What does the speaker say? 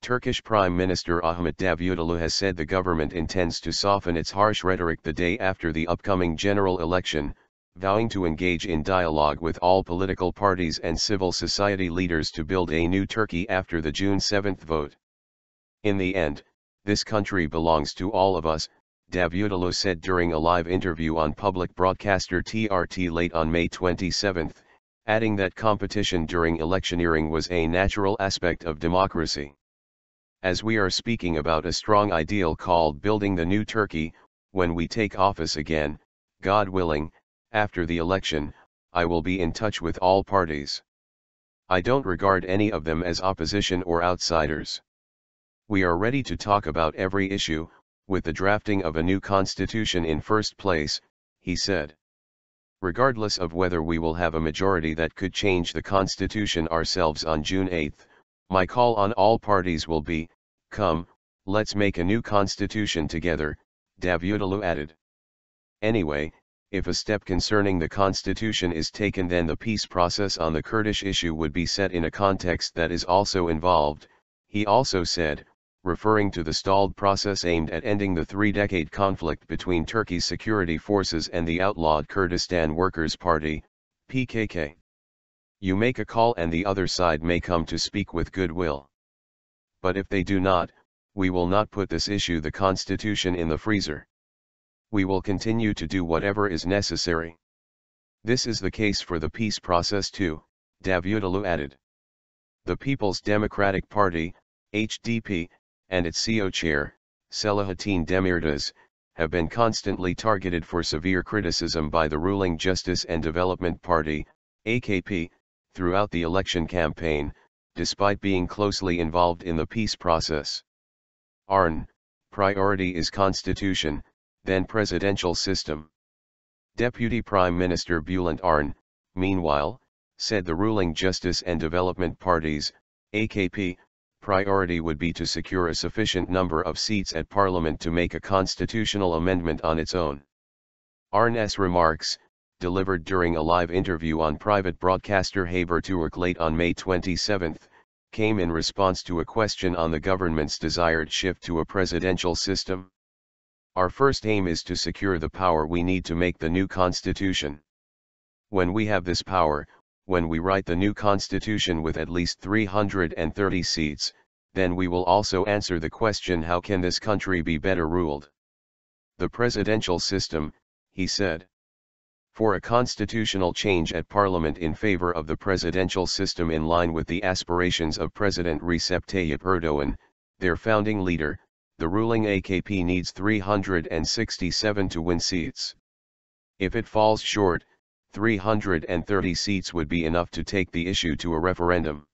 Turkish Prime Minister Ahmet Davutoğlu has said the government intends to soften its harsh rhetoric the day after the upcoming general election, vowing to engage in dialogue with all political parties and civil society leaders to build a new Turkey after the June 7 vote. In the end, this country belongs to all of us, Davutoğlu said during a live interview on public broadcaster TRT late on May 27, adding that competition during electioneering was a natural aspect of democracy. As we are speaking about a strong ideal called building the new Turkey, when we take office again, God willing, after the election, I will be in touch with all parties. I don't regard any of them as opposition or outsiders. We are ready to talk about every issue, with the drafting of a new constitution in first place, he said. Regardless of whether we will have a majority that could change the constitution ourselves on June 8, my call on all parties will be, come, let's make a new constitution together, Davutoğlu added. Anyway, if a step concerning the constitution is taken, then the peace process on the Kurdish issue would be set in a context that is also involved, he also said, referring to the stalled process aimed at ending the three-decade conflict between Turkey's security forces and the outlawed Kurdistan Workers' Party, PKK. You make a call and the other side may come to speak with goodwill. But if they do not, we will not put this issue, the constitution, in the freezer. We will continue to do whatever is necessary. This is the case for the peace process too, Davutoğlu added. The People's Democratic Party, HDP, and its CEO chair, Selahattin Demirtas, have been constantly targeted for severe criticism by the ruling Justice and Development Party, AKP, throughout the election campaign, despite being closely involved in the peace process. Arn, priority is constitution, then presidential system. Deputy Prime Minister Bülent Arn, meanwhile, said the ruling Justice and Development Parties, AKP, priority would be to secure a sufficient number of seats at Parliament to make a constitutional amendment on its own. Arn's remarks, delivered during a live interview on private broadcaster Haberturk late on May 27, came in response to a question on the government's desired shift to a presidential system. Our first aim is to secure the power we need to make the new constitution. When we have this power, when we write the new constitution with at least 330 seats, then we will also answer the question, how can this country be better ruled? The presidential system, he said. For a constitutional change at Parliament in favor of the presidential system in line with the aspirations of President Recep Tayyip Erdogan, their founding leader, the ruling AKP needs 367 to win seats. If it falls short, 330 seats would be enough to take the issue to a referendum.